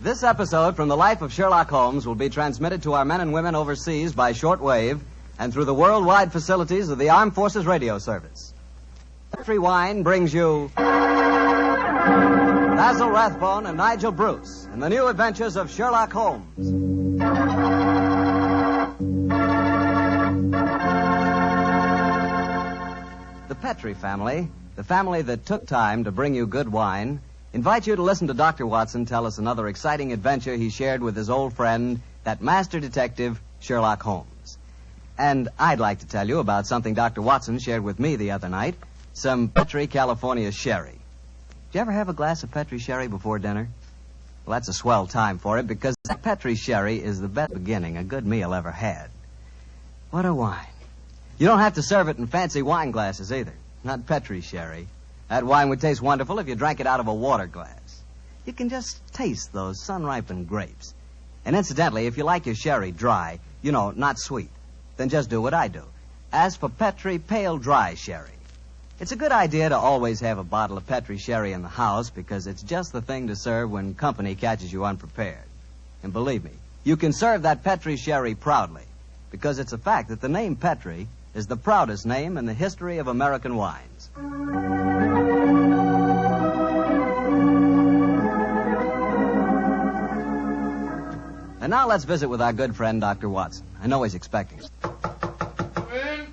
This episode from the life of Sherlock Holmes will be transmitted to our men and women overseas by shortwave and through the worldwide facilities of the Armed Forces Radio Service. Petri Wine brings you Basil Rathbone and Nigel Bruce in the new adventures of Sherlock Holmes. The Petri family, the family that took time to bring you good wine, invite you to listen to Dr. Watson tell us another exciting adventure he shared with his old friend, that master detective, Sherlock Holmes. And I'd like to tell you about something Dr. Watson shared with me the other night, some Petri California sherry. Did you ever have a glass of Petri sherry before dinner? Well, that's a swell time for it, because that Petri sherry is the best beginning a good meal ever had. What a wine. You don't have to serve it in fancy wine glasses either. Not Petri sherry. That wine would taste wonderful if you drank it out of a water glass. You can just taste those sun-ripened grapes. And incidentally, if you like your sherry dry, not sweet, then just do what I do. Ask for Petri Pale Dry Sherry. It's a good idea to always have a bottle of Petri sherry in the house because it's just the thing to serve when company catches you unprepared. And believe me, you can serve that Petri sherry proudly because it's a fact that the name Petri is the proudest name in the history of American wines. And now let's visit with our good friend, Dr. Watson. I know he's expecting us. Come in.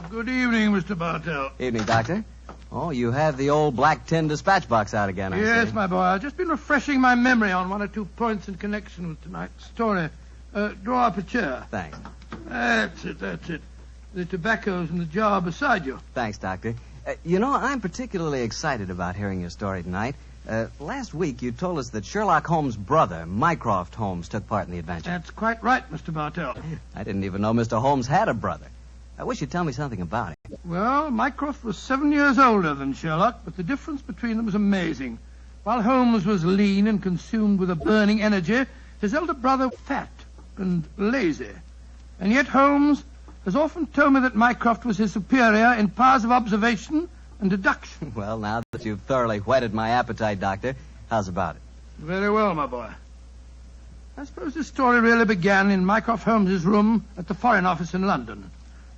Good evening, Mr. Bartell. Evening, Doctor. Oh, you have the old black tin dispatch box out again, I see. Yes, my boy. I've just been refreshing my memory on one or two points in connection with tonight's story. Draw up a chair. Thanks. That's it. The tobacco's in the jar beside you. Thanks, Doctor. I'm particularly excited about hearing your story tonight. Last week you told us that Sherlock Holmes' brother, Mycroft Holmes, took part in the adventure. That's quite right, Mr. Bartell. I didn't even know Mr. Holmes had a brother. I wish you'd tell me something about it. Well, Mycroft was 7 years older than Sherlock, but the difference between them was amazing. While Holmes was lean and consumed with a burning energy, his elder brother was fat and lazy. And yet Holmes has often told me that Mycroft was his superior in powers of observation and deduction. Well, now that you've thoroughly whetted my appetite, Doctor, how's about it? Very well, my boy. I suppose this story really began in Mycroft Holmes's room at the Foreign Office in London.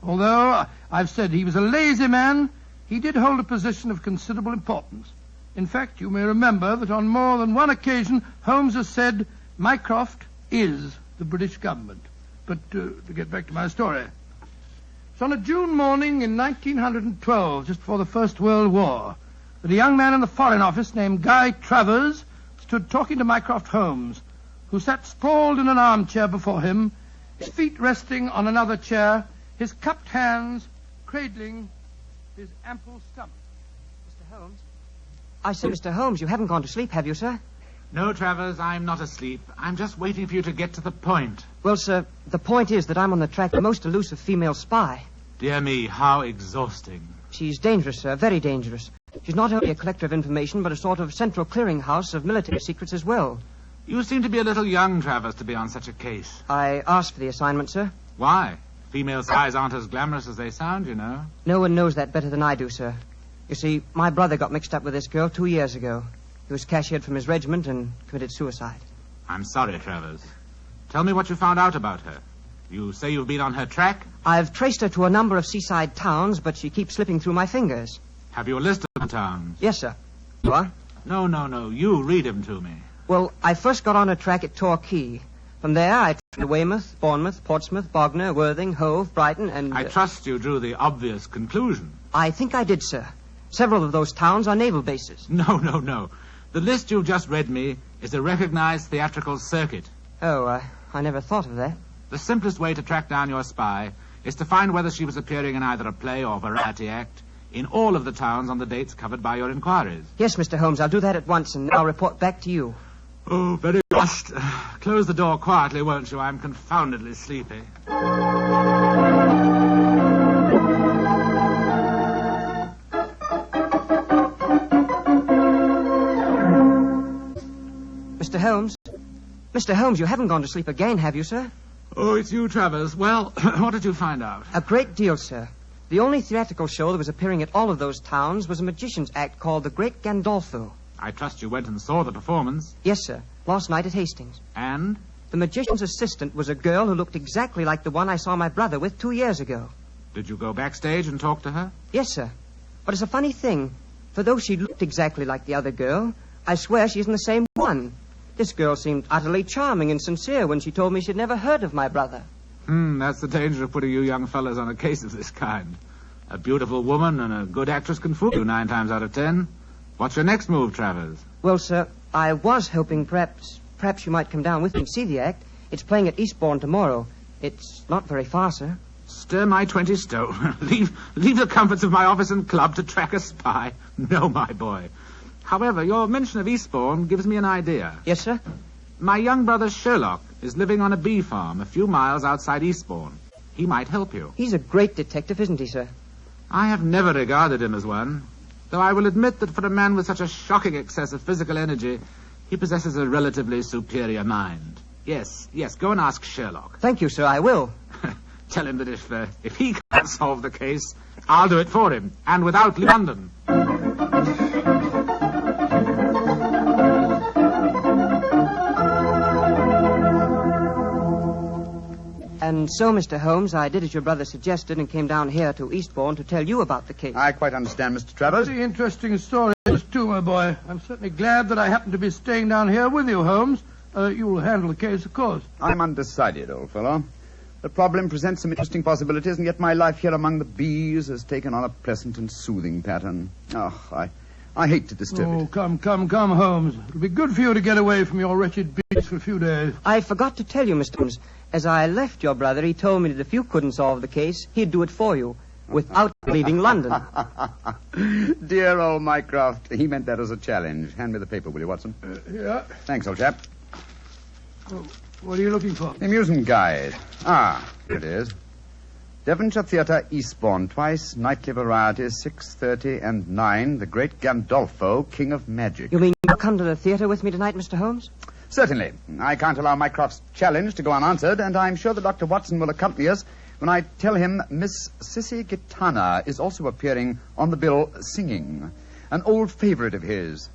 Although I've said he was a lazy man, he did hold a position of considerable importance. In fact, you may remember that on more than one occasion, Holmes has said, Mycroft is the British government. But to get back to my story. It's on a June morning in 1912, just before the First World War, that a young man in the Foreign Office named Guy Travers stood talking to Mycroft Holmes, who sat sprawled in an armchair before him, his feet resting on another chair, his cupped hands cradling his ample stomach. Mr. Holmes? I say, Mr. Holmes, you haven't gone to sleep, have you, sir? No, Travers, I'm not asleep. I'm just waiting for you to get to the point. Well, sir, the point is that I'm on the track of the most elusive female spy. Dear me, how exhausting. She's dangerous, sir, very dangerous. She's not only a collector of information, but a sort of central clearinghouse of military secrets as well. You seem to be a little young, Travers, to be on such a case. I asked for the assignment, sir. Why? Female spies aren't as glamorous as they sound, you know. No one knows that better than I do, sir. You see, my brother got mixed up with this girl 2 years ago. He was cashiered from his regiment and committed suicide. I'm sorry, Travers. Tell me what you found out about her. You say you've been on her track? I've traced her to a number of seaside towns, but she keeps slipping through my fingers. Have you a list of the towns? Yes, sir. What? No. You read them to me. Well, I first got on her track at Torquay. From there, I tracked to Weymouth, Bournemouth, Portsmouth, Bognor, Worthing, Hove, Brighton, and... I trust you drew the obvious conclusion. I think I did, sir. Several of those towns are naval bases. No. The list you've just read me is a recognized theatrical circuit. Oh, I never thought of that. The simplest way to track down your spy is to find whether she was appearing in either a play or variety act in all of the towns on the dates covered by your inquiries. Yes, Mr. Holmes, I'll do that at once, and I'll report back to you. Oh, very rushed. Close the door quietly, won't you? I'm confoundedly sleepy. Mr. Holmes, you haven't gone to sleep again, have you, sir? Oh, it's you, Travers. Well, what did you find out? A great deal, sir. The only theatrical show that was appearing at all of those towns was a magician's act called The Great Gandolfo. I trust you went and saw the performance. Yes, sir. Last night at Hastings. And? The magician's assistant was a girl who looked exactly like the one I saw my brother with 2 years ago. Did you go backstage and talk to her? Yes, sir. But it's a funny thing. For though she looked exactly like the other girl, I swear she isn't the same one. This girl seemed utterly charming and sincere when she told me she'd never heard of my brother. That's the danger of putting you young fellows on a case of this kind. A beautiful woman and a good actress can fool you 9 times out of 10. What's your next move, Travers? Well, sir, I was hoping perhaps you might come down with me and see the act. It's playing at Eastbourne tomorrow. It's not very far, sir. Stir my 20 stone. leave the comforts of my office and club to track a spy. No, my boy. However, your mention of Eastbourne gives me an idea. Yes, sir? My young brother Sherlock is living on a bee farm a few miles outside Eastbourne. He might help you. He's a great detective, isn't he, sir? I have never regarded him as one, though I will admit that for a man with such a shocking excess of physical energy, he possesses a relatively superior mind. Yes, go and ask Sherlock. Thank you, sir, I will. Tell him that if he can't solve the case, I'll do it for him, and without London. And so, Mr. Holmes, I did as your brother suggested and came down here to Eastbourne to tell you about the case. I quite understand, Mr. Travers. Very interesting story, too, my boy. I'm certainly glad that I happen to be staying down here with you, Holmes. You'll handle the case, of course. I'm undecided, old fellow. The problem presents some interesting possibilities, and yet my life here among the bees has taken on a pleasant and soothing pattern. Oh, I hate to disturb it. Oh, come, Holmes. It'll be good for you to get away from your wretched bees for a few days. I forgot to tell you, Mr. Holmes. As I left your brother, he told me that if you couldn't solve the case, he'd do it for you, without leaving London. Dear old Mycroft, he meant that as a challenge. Hand me the paper, will you, Watson? Yeah. Thanks, old chap. Oh, what are you looking for? The amusement guide. Here it is. Devonshire Theatre, Eastbourne, twice, nightly varieties, 6:30 and 9, the great Gandolfo, King of Magic. You mean you'll come to the theatre with me tonight, Mr. Holmes? Certainly. I can't allow Mycroft's challenge to go unanswered, and I'm sure that Dr. Watson will accompany us when I tell him Miss Sissy Gitana is also appearing on the bill singing, an old favorite of his.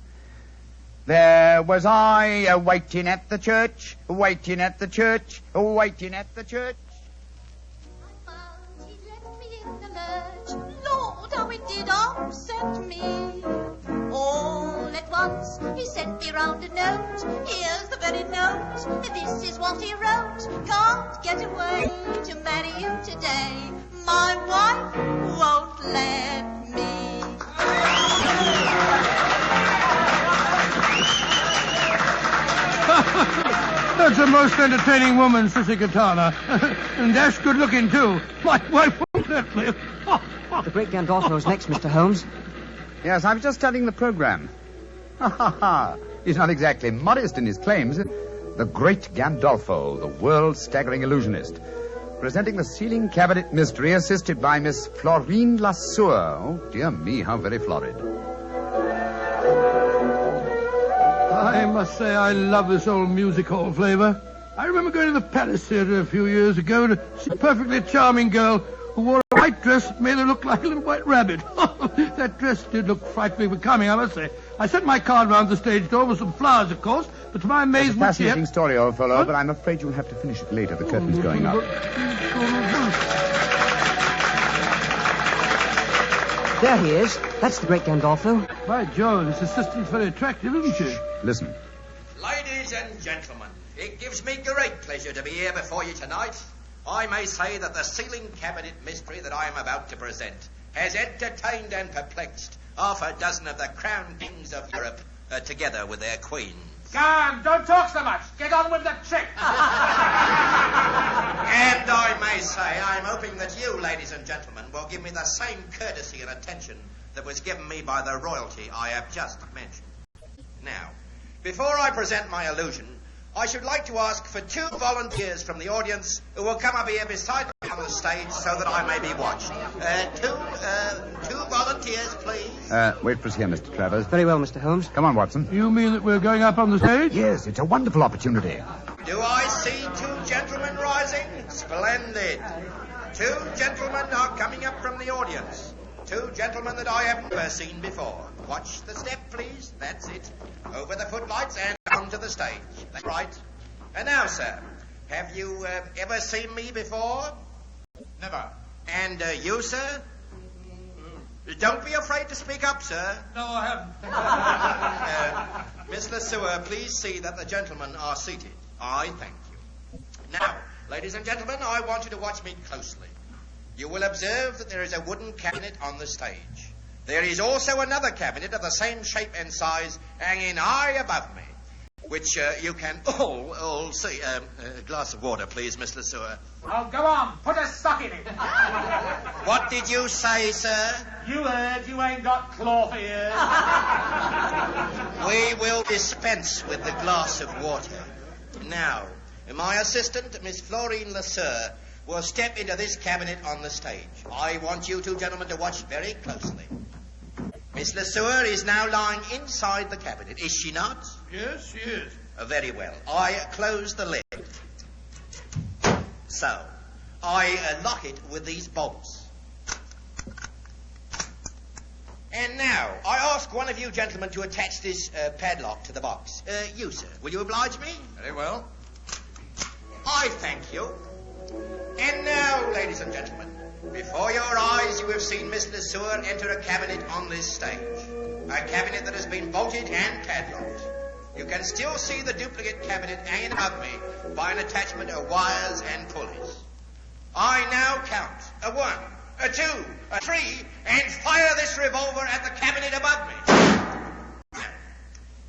There was I waiting at the church, waiting at the church, waiting at the church. I found he'd left me in the lurch. Lord, how it did upset me. All at once he sent me round a note. Here's the very note. This is what he wrote. Can't get away to marry you today. My wife won't let me. That's a most entertaining woman, Sissy Gitana. And dash good looking, too. My wife won't let me. The great Gandolfo's next, Mr. Holmes. Yes, I was just studying the program. He's not exactly modest in his claims. The great Gandolfo, the world-staggering illusionist. Presenting the ceiling cabinet mystery, assisted by Miss Florine Lasseur. Oh, dear me, how very florid. I must say I love this old music hall flavor. I remember going to the Palace Theatre a few years ago to see a perfectly charming girl who wore a white dress that made her look like a little white rabbit. That dress did look frightfully becoming, I must say. I sent my card round the stage door with some flowers, of course, but to my amazement... It's a fascinating story, old fellow, but I'm afraid you'll have to finish it later. The curtain's going up. There he is. That's the great Gandolfo. By Jove, this assistant's very attractive, isn't she? Listen. Ladies and gentlemen, it gives me great pleasure to be here before you tonight. I may say that the ceiling cabinet mystery that I am about to present has entertained and perplexed half a dozen of the crown kings of Europe, together with their queens. Come, don't talk so much. Get on with the trick. And I may say I'm hoping that you, ladies and gentlemen, will give me the same courtesy and attention that was given me by the royalty I have just mentioned. Now, before I present my illusion, I should like to ask for 2 volunteers from the audience who will come up here beside me on the stage so that I may be watched. Two volunteers, please. Wait for us here, Mr. Travers. Very well, Mr. Holmes. Come on, Watson. You mean that we're going up on the stage? Yes, it's a wonderful opportunity. Do I see 2 gentlemen rising? Splendid. 2 gentlemen are coming up from the audience. 2 gentlemen that I have never seen before. Watch the step, please. That's it. Over the footlights and onto the stage. That's right. And now, sir, have you ever seen me before? Never. And you, sir? Don't be afraid to speak up, sir. No, I haven't. Miss Lesueur, please see that the gentlemen are seated. I thank you. Now, ladies and gentlemen, I want you to watch me closely. You will observe that there is a wooden cabinet on the stage. There is also another cabinet of the same shape and size hanging high above me, which you can all see. A glass of water, please, Miss Lesueur. Oh, go on. Put a sock in it. What did you say, sir? You heard. You ain't got cloth ears. We will dispense with the glass of water. Now, my assistant, Miss Florine Lesueur, will step into this cabinet on the stage. I want you two gentlemen to watch very closely. Miss Lesueur is now lying inside the cabinet, is she not? Yes, she is. Very well. I close the lid. So, I lock it with these bolts. And now, I ask one of you gentlemen to attach this padlock to the box. You, sir, will you oblige me? Very well. I thank you. And now, ladies and gentlemen, before your eyes you have seen Miss Lesueur enter a cabinet on this stage. A cabinet that has been bolted and padlocked. You can still see the duplicate cabinet hanging above me by an attachment of wires and pulleys. I now count a 1, a 2, a 3, and fire this revolver at the cabinet above me. Now,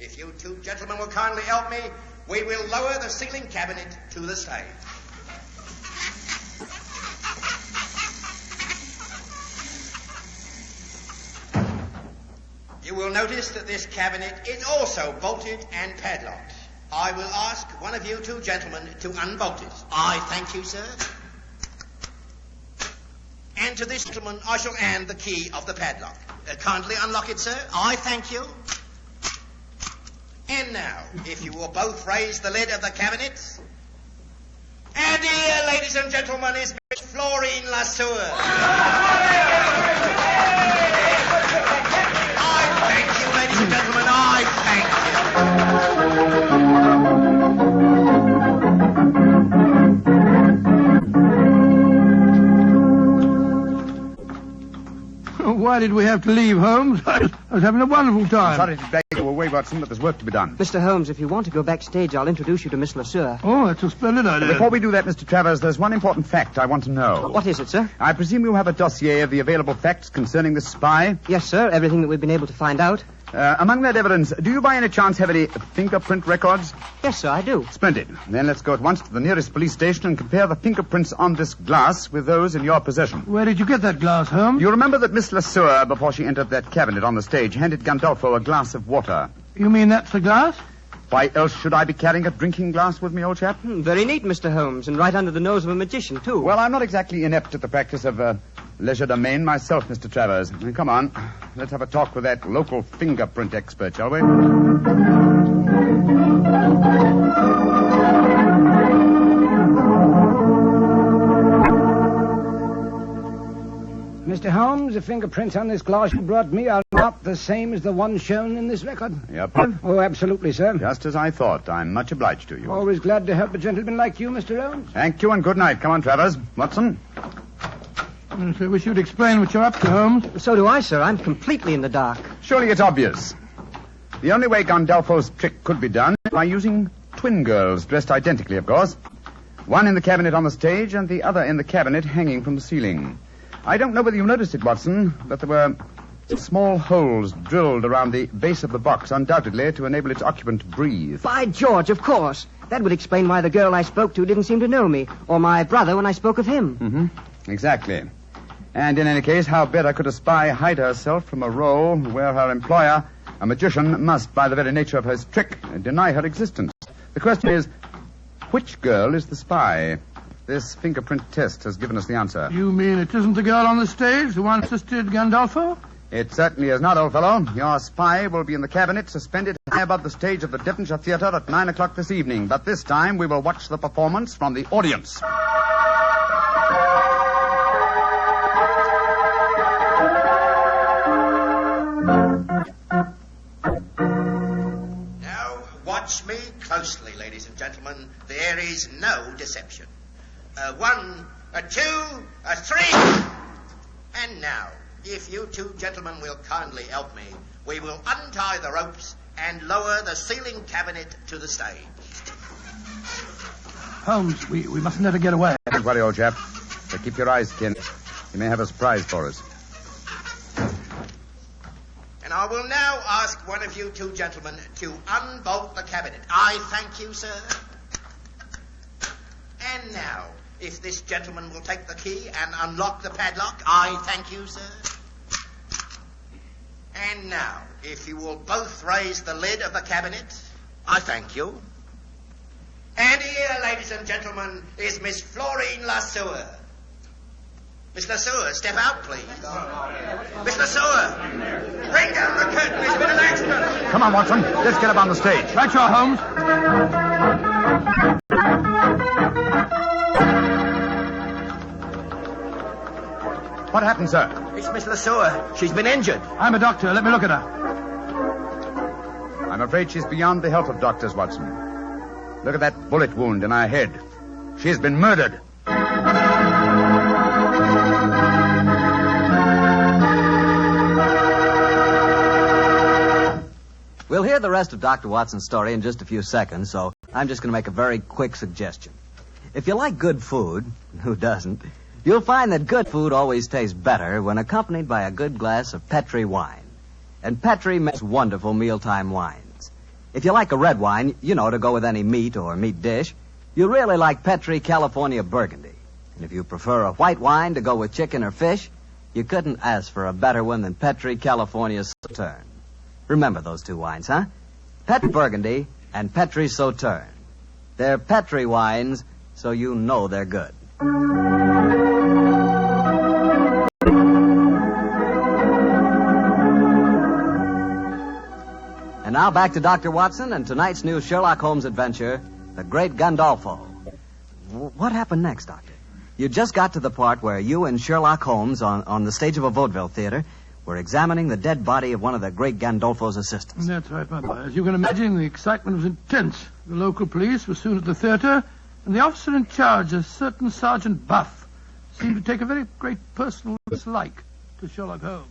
if you two gentlemen will kindly help me, we will lower the ceiling cabinet to the stage. You will notice that this cabinet is also bolted and padlocked. I will ask one of you two gentlemen to unbolt it. I thank you, sir. And to this gentleman, I shall hand the key of the padlock. Kindly unlock it, sir. I thank you. And now, if you will both raise the lid of the cabinet. And here, ladies and gentlemen, is Miss Florine Lesueur. Thank you, ladies and gentlemen. I thank you. Why did we have to leave, Holmes? I was having a wonderful time. Sorry to drag you away, Watson, but there's work to be done. Mr. Holmes, if you want to go backstage, I'll introduce you to Miss Lesueur. Oh, that's a splendid idea. Before we do that, Mr. Travers, there's one important fact I want to know. What is it, sir? I presume you have a dossier of the available facts concerning this spy? Yes, sir. Everything that we've been able to find out. Among that evidence, do you by any chance have any fingerprint records? Yes, sir, I do. Splendid. Then let's go at once to the nearest police station and compare the fingerprints on this glass with those in your possession. Where did you get that glass, Holmes? You remember that Miss Lesueur, before she entered that cabinet on the stage, handed Gandolfo a glass of water. You mean that's the glass? Why else should I be carrying a drinking glass with me, old chap? Very neat, Mr. Holmes, and right under the nose of a magician, too. Well, I'm not exactly inept at the practice of legerdemain myself, Mr. Travers. Come on, let's have a talk with that local fingerprint expert, shall we? Mr. Holmes, the fingerprints on this glass you brought me are not the same as the ones shown in this record? Yep. Oh, absolutely, sir. Just as I thought. I'm much obliged to you. Always glad to help a gentleman like you, Mr. Holmes. Thank you and good night. Come on, Travers. Watson? Yes, I wish you'd explain what you're up to, Holmes. So do I, sir. I'm completely in the dark. Surely it's obvious. The only way Gandolfo's trick could be done is by using twin girls, dressed identically, of course. One in the cabinet on the stage and the other in the cabinet hanging from the ceiling. I don't know whether you noticed it, Watson, but there were small holes drilled around the base of the box, undoubtedly to enable its occupant to breathe. By George, of course. That would explain why the girl I spoke to didn't seem to know me, or my brother when I spoke of him. Mm-hmm. Exactly. And in any case, how better could a spy hide herself from a role where her employer, a magician, must, by the very nature of his trick, deny her existence? The question is, which girl is the spy? This fingerprint test has given us the answer. You mean it isn't the girl on the stage, the one who assisted Gandolfo? It certainly is not, old fellow. Your spy will be in the cabinet, suspended high above the stage of the Devonshire Theatre at 9 o'clock this evening. But this time we will watch the performance from the audience. Watch me closely, ladies and gentlemen. There is no deception. 1, 2, 3. And now, if you two gentlemen will kindly help me, we will untie the ropes and lower the ceiling cabinet to the stage. Holmes, we mustn't let her get away. Don't worry, old chap. But keep your eyes skinned. You may have a surprise for us. And I will now ask one of you two gentlemen to unbolt the cabinet. I thank you, sir. And now, if this gentleman will take the key and unlock the padlock, I thank you, sir. And now, if you will both raise the lid of the cabinet, I thank you. And here, ladies and gentlemen, is Miss Florine Lesueur. Miss Lesueur, step out, please. Miss Lesueur, bring down the curtain. There's been an accident. Come on, Watson. Let's get up on the stage. Right, your Holmes. What happened, sir? It's Miss Lesueur. She's been injured. I'm a doctor. Let me look at her. I'm afraid she's beyond the help of doctors, Watson. Look at that bullet wound in her head. She's been murdered. We'll hear the rest of Dr. Watson's story in just a few seconds, so I'm just going to make a very quick suggestion. If you like good food, who doesn't, you'll find that good food always tastes better when accompanied by a good glass of Petri wine. And Petri makes wonderful mealtime wines. If you like a red wine, to go with any meat or meat dish, you really like Petri California Burgundy. And if you prefer a white wine to go with chicken or fish, you couldn't ask for a better one than Petri California Sauterne. Remember those two wines, huh? Petri Burgundy and Petri Sauterne. They're Petri wines, so you know they're good. And now back to Dr. Watson and tonight's new Sherlock Holmes adventure, The Great Gandolfo. What happened next, Doctor? You just got to the part where you and Sherlock Holmes on the stage of a vaudeville theater were examining the dead body of one of the great Gandolfo's assistants. That's right, my boy. As you can imagine, the excitement was intense. The local police were soon at the theater, and the officer in charge, a certain Sergeant Buff, seemed to take a very great personal dislike to Sherlock Holmes.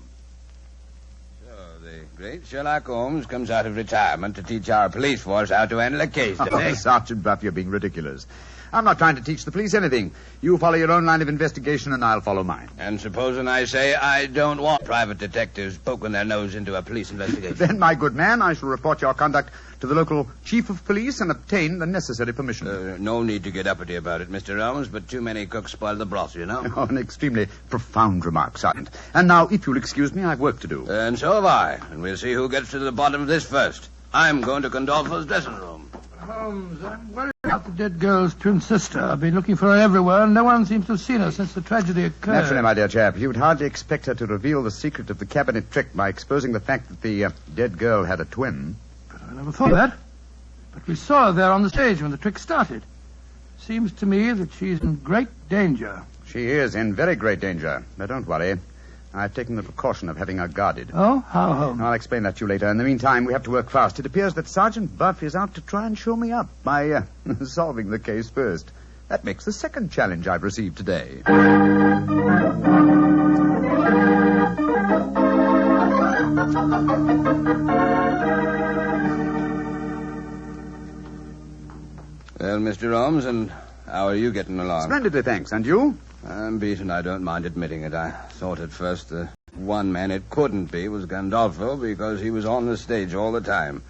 The great Sherlock Holmes comes out of retirement to teach our police force how to handle a case, doesn't he? Sergeant Buff, you're being ridiculous. I'm not trying to teach the police anything. You follow your own line of investigation, and I'll follow mine. And supposing I say I don't want private detectives poking their nose into a police investigation? Then, my good man, I shall report your conduct to the local chief of police and obtain the necessary permission. No need to get uppity about it, Mr. Holmes, but too many cooks spoil the broth, you know. Oh, an extremely profound remark, Sergeant. And now, if you'll excuse me, I've work to do. And so have I. And we'll see who gets to the bottom of this first. I'm going to Gandolfo's dressing room. Holmes, I'm worried about the dead girl's twin sister. I've been looking for her everywhere, and no one seems to have seen her since the tragedy occurred. Naturally, my dear chap, you'd hardly expect her to reveal the secret of the cabinet trick by exposing the fact that the dead girl had a twin. But I never thought of that. But we saw her there on the stage when the trick started. Seems to me that she's in great danger. She is in very great danger. Now, don't worry. I've taken the precaution of having her guarded. Oh? How, Holmes? I'll explain that to you later. In the meantime, we have to work fast. It appears that Sergeant Buff is out to try and show me up by solving the case first. That makes the second challenge I've received today. Well, Mr. Holmes, and how are you getting along? Splendidly, thanks. And you? I'm beaten. I don't mind admitting it. I thought at first the one man it couldn't be was Gandolfo because he was on the stage all the time.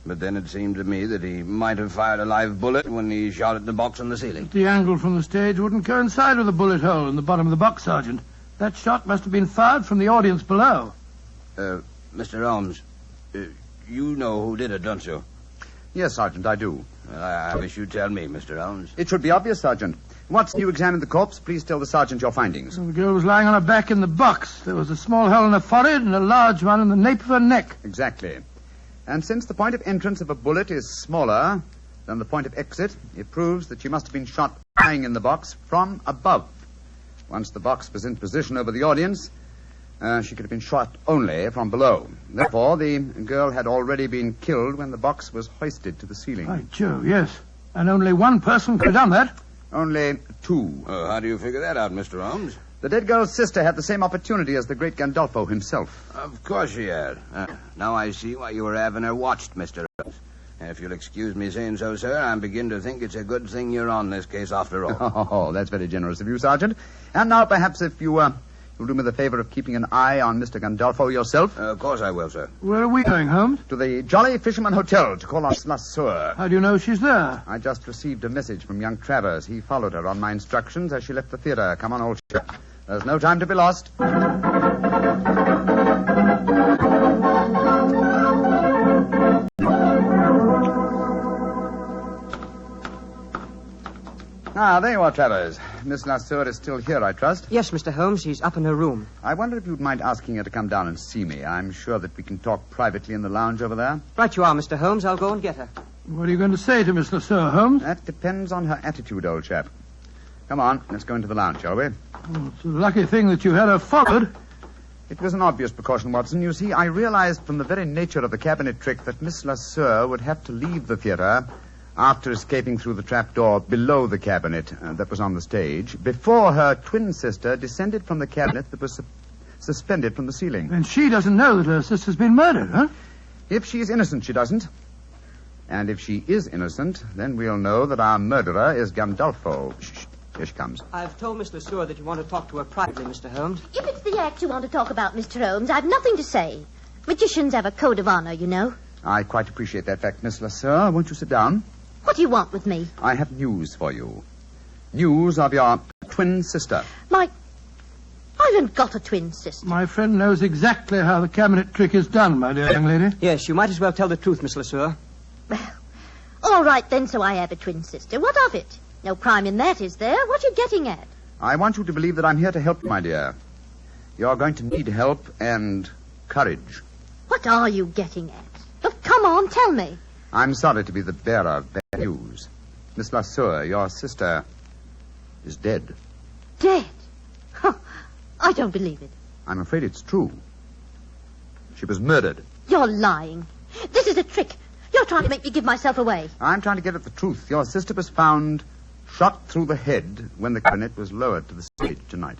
But then it seemed to me that he might have fired a live bullet when he shot at the box on the ceiling. The angle from the stage wouldn't coincide with the bullet hole in the bottom of the box, Sergeant. That shot must have been fired from the audience below. Mr. Holmes, you know who did it, don't you? Yes, Sergeant, I do. Well, I wish you'd tell me, Mr. Holmes. It should be obvious, Sergeant. Once you examined the corpse, please tell the sergeant your findings. The girl was lying on her back in the box. There was a small hole in her forehead and a large one in the nape of her neck. Exactly. And since the point of entrance of a bullet is smaller than the point of exit, it proves that she must have been shot lying in the box from above. Once the box was in position over the audience, She could have been shot only from below. Therefore, the girl had already been killed when the box was hoisted to the ceiling. By Jove, yes. And only one person could have done that. Only two. How do you figure that out, Mr. Holmes? The dead girl's sister had the same opportunity as the great Gandolfo himself. Of course she had. Now I see why you were having her watched, Mr. Holmes. And if you'll excuse me saying so, sir, I'm beginning to think it's a good thing you're on this case after all. Oh, that's very generous of you, Sergeant. And now, perhaps, if you'll do me the favor of keeping an eye on Mr. Gandolfo yourself. Of course I will, sir. Where are we going, Holmes? To the Jolly Fisherman Hotel to call on La Sueur. How do you know she's there? I just received a message from young Travers. He followed her on my instructions as she left the theater. Come on, old chap. There's no time to be lost. Ah, there you are, Travers. Miss La Sueur is still here, I trust. Yes, Mr. Holmes. She's up in her room. I wonder if you'd mind asking her to come down and see me. I'm sure that we can talk privately in the lounge over there. Right you are, Mr. Holmes. I'll go and get her. What are you going to say to Miss Le Sueur, Holmes? That depends on her attitude, old chap. Come on, let's go into the lounge, shall we? Oh, it's a lucky thing that you had her followed. It was an obvious precaution, Watson. You see, I realized from the very nature of the cabinet trick that Miss La Sueur would have to leave the theater after escaping through the trapdoor below the cabinet that was on the stage, before her twin sister descended from the cabinet that was suspended from the ceiling. And she doesn't know that her sister's been murdered, huh? If she is innocent, she doesn't. And if she is innocent, then we'll know that our murderer is Gandolfo. Shh. Here she comes. I've told Miss Le Sueur that you want to talk to her privately, Mr. Holmes. If it's the act you want to talk about, Mr. Holmes, I've nothing to say. Magicians have a code of honor, you know. I quite appreciate that fact, Miss La Sueur. Won't you sit down? What do you want with me? I have news for you. News of your twin sister. I haven't got a twin sister. My friend knows exactly how the cabinet trick is done, my dear young lady. Yes, you might as well tell the truth, Miss Le Sueur. Well, all right then, so I have a twin sister. What of it? No crime in that, is there? What are you getting at? I want you to believe that I'm here to help you, my dear. You're going to need help and courage. What are you getting at? Look, come on, tell me. I'm sorry to be the bearer of bad news. Miss La Sueur, your sister is dead. Dead? Huh. I don't believe it. I'm afraid it's true. She was murdered. You're lying. This is a trick. You're trying to make me give myself away. I'm trying to get at the truth. Your sister was found shot through the head when the cabinet was lowered to the stage tonight.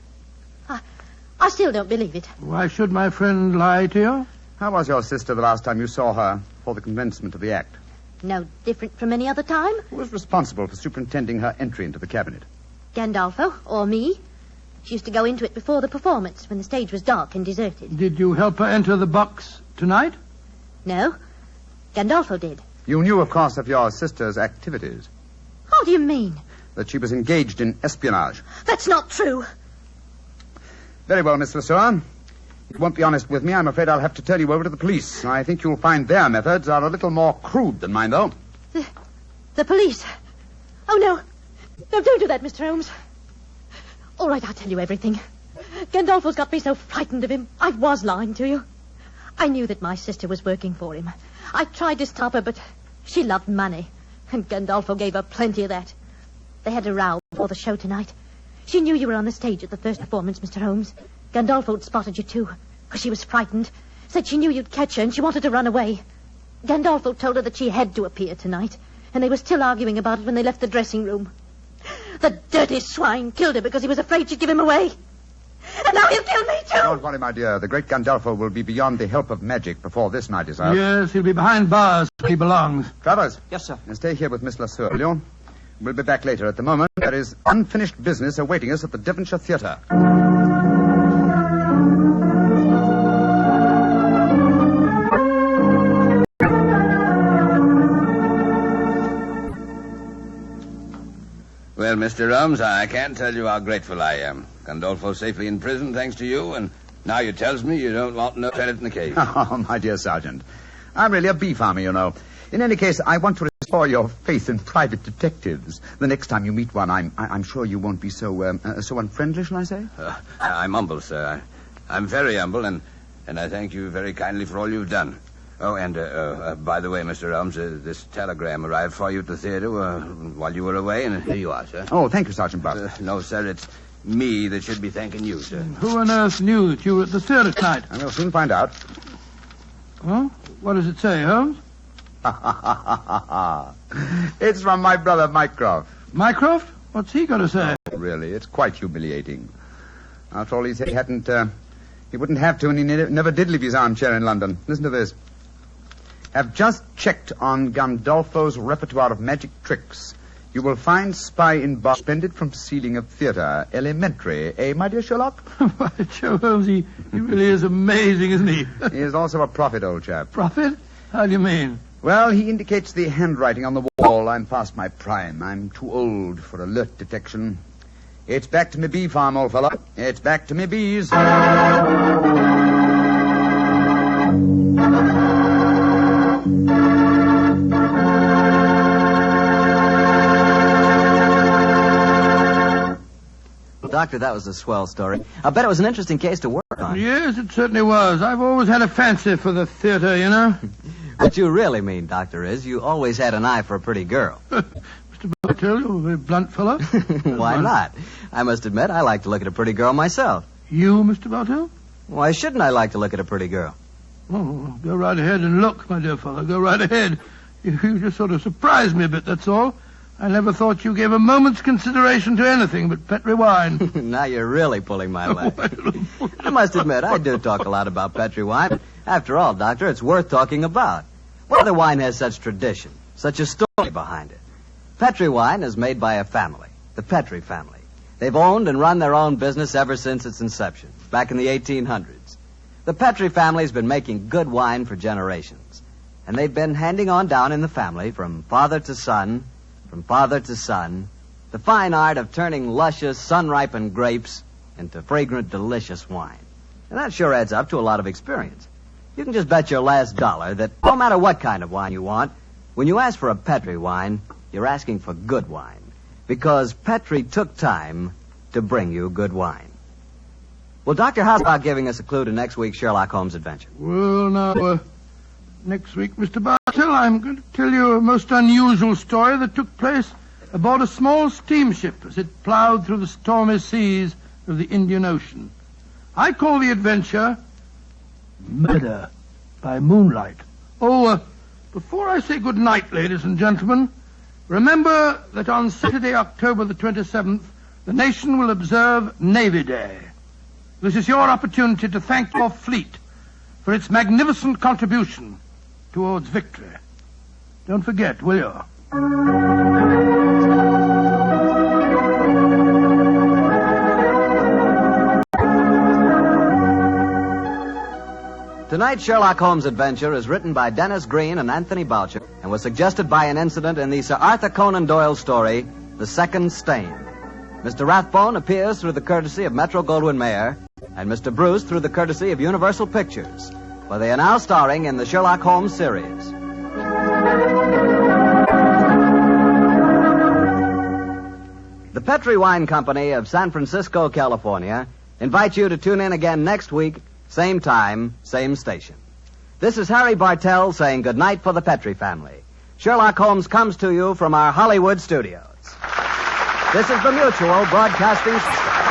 I still don't believe it. Why should my friend lie to you? How was your sister the last time you saw her for the commencement of the act? No different from any other time. Who was responsible for superintending her entry into the cabinet? Gandolfo, or me. She used to go into it before the performance, when the stage was dark and deserted. Did you help her enter the box tonight? No. Gandolfo did. You knew, of course, of your sister's activities. How do you mean? That she was engaged in espionage. That's not true. Very well, Miss Le Sueur. You won't be honest with me. I'm afraid I'll have to turn you over to the police. I think you'll find their methods are a little more crude than mine, though. The police? Oh, no. No, don't do that, Mr. Holmes. All right, I'll tell you everything. Gandolfo's got me so frightened of him. I was lying to you. I knew that my sister was working for him. I tried to stop her, but she loved money. And Gandolfo gave her plenty of that. They had a row before the show tonight. She knew you were on the stage at the first performance, Mr. Holmes. Gandolfo had spotted you, too, because she was frightened. Said she knew you'd catch her, and she wanted to run away. Gandolfo told her that she had to appear tonight, and they were still arguing about it when they left the dressing room. The dirty swine killed her because he was afraid she'd give him away. And now he'll kill me, too! Don't worry, my dear. The great Gandolfo will be beyond the help of magic before this night is out. Yes, he'll be behind bars where he belongs. Travers. Yes, sir. Now stay here with Miss La Sueur, will you? We'll be back later. At the moment, there is unfinished business awaiting us at the Devonshire Theatre. Well, Mr. Holmes, I can't tell you how grateful I am. Gandolfo's safely in prison thanks to you, and now you tells me you don't want no credit in the case. Oh, my dear Sergeant. I'm really a bee farmer, you know. In any case, I want to restore your faith in private detectives. The next time you meet one, I'm sure you won't be so unfriendly, shall I say? I'm humble, sir. I'm very humble, and I thank you very kindly for all you've done. Oh, and by the way, Mr. Holmes, this telegram arrived for you at the theater while you were away, and here you are, sir. Oh, thank you, Sergeant Buck. No, sir, Me that should be thanking you, sir. Who on earth knew that you were at the theatre tonight? And we'll soon find out. Huh? What does it say, Holmes? It's from my brother, Mycroft. Mycroft? What's he got to say? Really, it's quite humiliating. After all, he said he wouldn't have to, and he never did leave his armchair in London. Listen to this. Have just checked on Gandolfo's repertoire of magic tricks. You will find spy in bar suspended from ceiling of theatre. Elementary, eh, my dear Sherlock? By Jove, Holmes, he really is amazing, isn't he? He is also a prophet, old chap. Prophet? How do you mean? Well, he indicates the handwriting on the wall. I'm past my prime. I'm too old for alert detection. It's back to me bee farm, old fellow. It's back to me bees. Doctor, that was a swell story. I bet it was an interesting case to work on. Yes, it certainly was. I've always had a fancy for the theatre, you know. What you really mean, Doctor, is you always had an eye for a pretty girl. Mr. Bartell, you're a very blunt fellow. Why not? I must admit, I like to look at a pretty girl myself. You, Mr. Bartell? Why shouldn't I like to look at a pretty girl? Oh, go right ahead and look, my dear fellow. Go right ahead. You just sort of surprised me a bit, that's all. I never thought you gave a moment's consideration to anything but Petri wine. Now you're really pulling my leg. I must admit, I do talk a lot about Petri wine. After all, Doctor, it's worth talking about. What other wine has such tradition, such a story behind it? Petri wine is made by a family, the Petri family. They've owned and run their own business ever since its inception, back in the 1800s. The Petri family's been making good wine for generations, and they've been handing on down in the family from father to son, the fine art of turning luscious, sun-ripened grapes into fragrant, delicious wine. And that sure adds up to a lot of experience. You can just bet your last dollar that no matter what kind of wine you want, when you ask for a Petri wine, you're asking for good wine. Because Petri took time to bring you good wine. Well, Doctor, how's about giving us a clue to next week's Sherlock Holmes adventure? Well, now, next week, Mr. Bartell, I'm going to tell you a most unusual story that took place aboard a small steamship as it plowed through the stormy seas of the Indian Ocean. I call the adventure Murder by Moonlight. Oh, before I say good night, ladies and gentlemen, remember that on Saturday, October the 27th, the nation will observe Navy Day. This is your opportunity to thank your fleet for its magnificent contribution towards victory. Don't forget, will you? Tonight's Sherlock Holmes adventure is written by Dennis Green and Anthony Boucher and was suggested by an incident in the Sir Arthur Conan Doyle story, The Second Stain. Mr. Rathbone appears through the courtesy of Metro-Goldwyn-Mayer and Mr. Bruce through the courtesy of Universal Pictures, where they are now starring in the Sherlock Holmes series. The Petri Wine Company of San Francisco, California, invites you to tune in again next week, same time, same station. This is Harry Bartell saying goodnight for the Petri family. Sherlock Holmes comes to you from our Hollywood studios. This is the Mutual Broadcasting System.